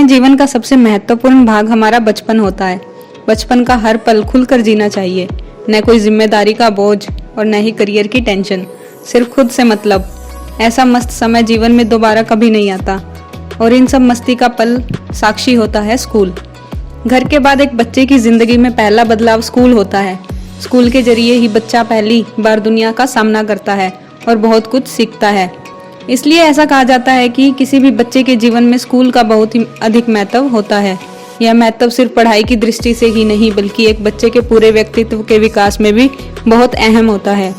जीवन का सबसे महत्वपूर्ण भाग हमारा बचपन होता है। बचपन का हर पल खुलकर जीना चाहिए, न कोई जिम्मेदारी का बोझ और न ही करियर की टेंशन, सिर्फ खुद से मतलब। ऐसा मस्त समय जीवन में दोबारा कभी नहीं आता और इन सब मस्ती का पल साक्षी होता है स्कूल। घर के बाद एक बच्चे की जिंदगी में पहला बदलाव स्कूल होता है। स्कूल के जरिए ही बच्चा पहली बार दुनिया का सामना करता है और बहुत कुछ सीखता है। इसलिए ऐसा कहा जाता है कि किसी भी बच्चे के जीवन में स्कूल का बहुत ही अधिक महत्व होता है। यह महत्व सिर्फ पढ़ाई की दृष्टि से ही नहीं बल्कि एक बच्चे के पूरे व्यक्तित्व के विकास में भी बहुत अहम होता है।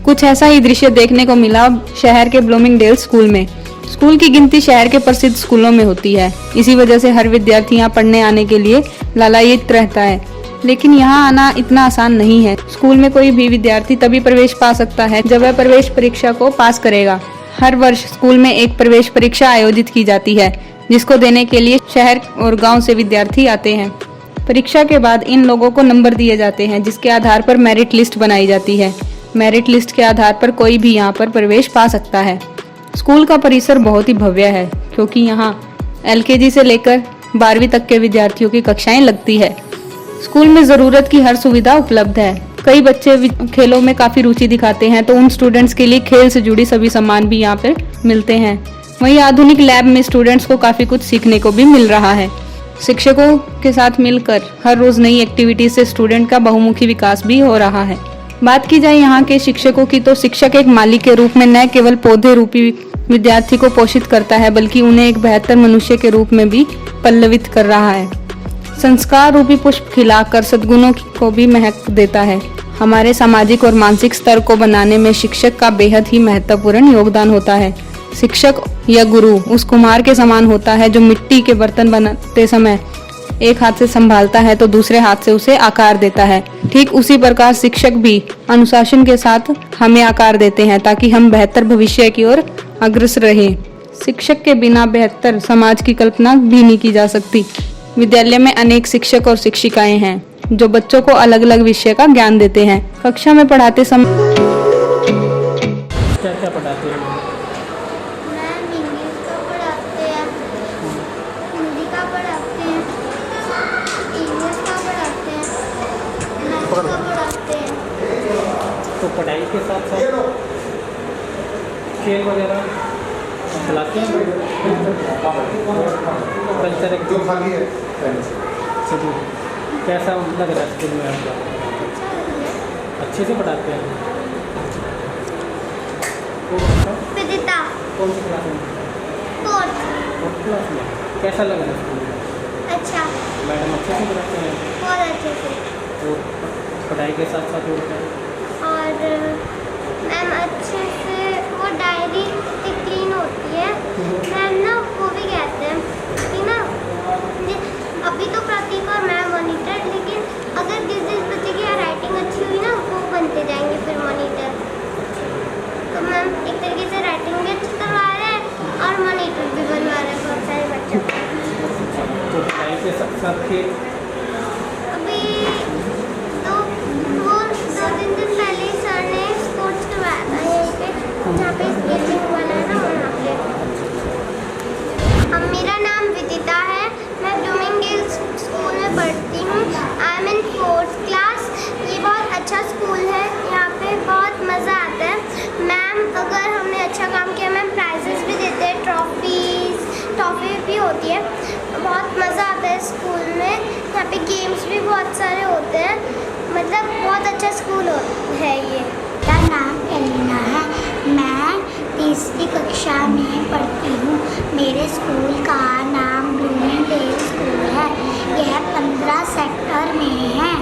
कुछ ऐसा ही दृश्य देखने को मिला शहर के ब्लूमिंगडेल स्कूल में। स्कूल की गिनती शहर के प्रसिद्ध स्कूलों में होती है। इसी वजह से हर विद्यार्थी यहाँ पढ़ने आने के लिए लालायित रहता है। लेकिन यहाँ आना इतना आसान नहीं है। स्कूल में कोई भी विद्यार्थी तभी प्रवेश पा सकता है जब वह प्रवेश परीक्षा को पास करेगा। हर वर्ष स्कूल में एक प्रवेश परीक्षा आयोजित की जाती है जिसको देने के लिए शहर और गांव से विद्यार्थी आते हैं। परीक्षा के बाद इन लोगों को नंबर दिए जाते हैं जिसके आधार पर मेरिट लिस्ट बनाई जाती है। मेरिट लिस्ट के आधार पर कोई भी यहाँ पर प्रवेश पा सकता है। स्कूल का परिसर बहुत ही भव्य है क्योंकि यहाँ LKG से लेकर 12वीं तक के विद्यार्थियों की कक्षाएं लगती है। स्कूल में जरूरत की हर सुविधा उपलब्ध है। कई बच्चे खेलों में काफी रुचि दिखाते हैं तो उन स्टूडेंट्स के लिए खेल से जुड़ी सभी सामान भी यहाँ पे मिलते हैं। वहीं आधुनिक लैब में स्टूडेंट्स को काफी कुछ सीखने को भी मिल रहा है। शिक्षकों के साथ मिलकर हर रोज नई एक्टिविटी से स्टूडेंट का बहुमुखी विकास भी हो रहा है। बात की जाए यहाँ के शिक्षकों की तो शिक्षक एक माली के रूप में न केवल पौधे रूपी विद्यार्थी को पोषित करता है बल्कि उन्हें एक बेहतर मनुष्य के रूप में भी पल्लवित कर रहा है। संस्कार रूपी पुष्प खिलाकर सद्गुणों को भी महक देता है। हमारे सामाजिक और मानसिक स्तर को बनाने में शिक्षक का बेहद ही महत्वपूर्ण योगदान होता है। शिक्षक या गुरु उस कुम्हार के समान होता है जो मिट्टी के बर्तन बनाते समय एक हाथ से संभालता है तो दूसरे हाथ से उसे आकार देता है। ठीक उसी प्रकार शिक्षक भी अनुशासन के साथ हमें आकार देते हैं ताकि हम बेहतर भविष्य की ओर अग्रसर रहें। शिक्षक के बिना बेहतर समाज की कल्पना भी नहीं की जा सकती। विद्यालय में अनेक शिक्षक और शिक्षिकाएं हैं जो बच्चों को अलग अलग विषय का ज्ञान देते हैं। कक्षा में पढ़ाते समय क्या क्या पढ़ाते हैं? मैम इंग्लिश का पढ़ाते हैं, हिंदी का पढ़ाते हैं, इंग्लिश का पढ़ाते हैं, मैथ का पढ़ाते हैं। तो पढ़ाई के साथ साथ खेल वगैरह खिलाते हैं? कल्चर जो खाली है कैसा लग रहा है स्कूल में आपका? अच्छे से पढ़ाते हैं? विदिता कौन सी क्लास में? फोर्थ। क्लास में। कैसा लग रहा है स्कूल में? अच्छा, मैडम अच्छे से पढ़ाते हैं? बहुत अच्छे से। तो पढ़ाई के साथ साथ और क्या? और मैम अच्छे से वो डायरी क्लीन होती है। मैम ना वो भी कहते हैं कि ना अभी तो प्रतीक और मैम मॉनिटर, लेकिन अगर जिस बच्चे की राइटिंग अच्छी हुई ना वो बनते जाएंगे फिर मॉनिटर। तो मैम एक तरीके से राइटिंग भी अच्छी करवा रहे हैं और मॉनिटर भी बनवा रहे हैं बहुत सारे बच्चों को। तो पढ़ाई के साथ साथ खेल? अभी तो वो 2-3 दिन पहले ही सर ने स्पोर्ट्स करवाया था यहीं पे, जहाँ पे स्केटिंग वाला है ना वहाँ पे। अब मेरा नाम विदिता है, मैं ब्लूमिंगडेल स्कूल में पढ़ती हूँ। I am in 4th class. ये बहुत अच्छा स्कूल है, यहाँ पे बहुत मज़ा आता है। मैम अगर हमने अच्छा काम किया मैम प्राइजेस भी देते हैं, ट्रॉफी भी होती है। बहुत मज़ा आता है स्कूल में। यहाँ पे गेम्स भी बहुत सारे होते हैं, मतलब बहुत अच्छा स्कूल है ये। मेरा नाम एलिना है, मैं 3री कक्षा में पढ़ती हूँ। मेरे स्कूल का नाम ब्लूमिंगडेल स्कूल है। यह 15 सेक्टर में है।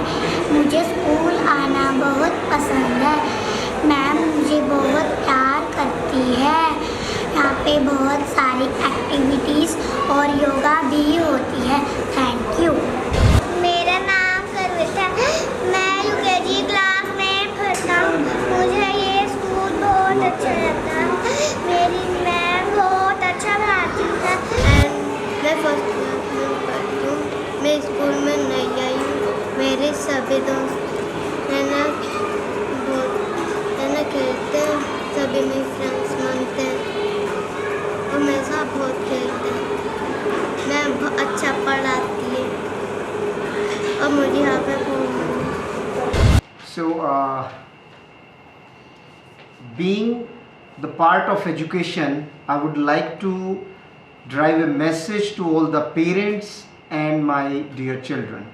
मुझे स्कूल आना बहुत पसंद है। मैम मुझे बहुत प्यार करती है। यहाँ पे बहुत सारी एक्टिविटीज़ और योगा भी होती है। Thank you. मेरा नाम सर्विता है, मैं UKG क्लास में पढ़ता हूँ। मुझे ये स्कूल बहुत अच्छा लगता है। मेरी मैम बहुत अच्छा पढ़ाती है। मैं 1st क्लास में पढ़ती हूँ। मैं स्कूल में नई आई हूँ। मेरे सभी दोस्त है ना खेलते हैं, सभी मेरे फ्रेंड्स मानते हैं और मेरे साथ बहुत खेलते हैं। मैं अच्छा पढ़ाती है और मुझे यहाँ पे So, being the part of education, I would like to drive a message to all the parents and my dear children.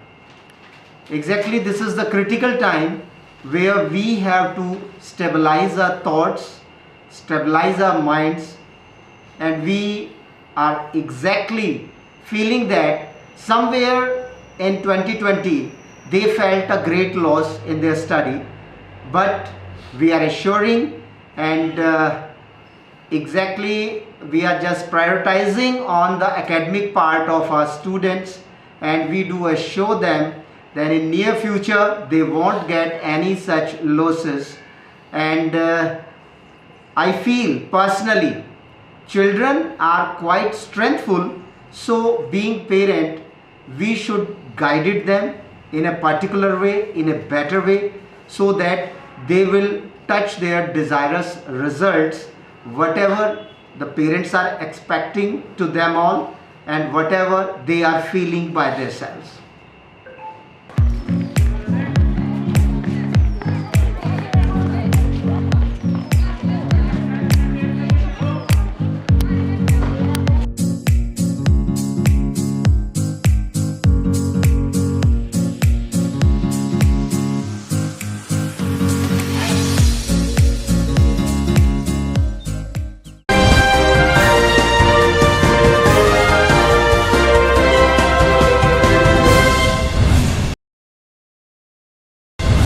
Exactly, this is the critical time where we have to stabilize our thoughts, stabilize our minds, and we are exactly feeling that somewhere in 2020 they felt a great loss in their study, but we are assuring and exactly we are just prioritizing on the academic part of our students, and we do assure them that in near future they won't get any such losses. And I feel personally children are quite strengthful, so being parent we should guide them in a particular way, in a better way, so that they will touch their desirous results, whatever the parents are expecting to them all and whatever they are feeling by themselves.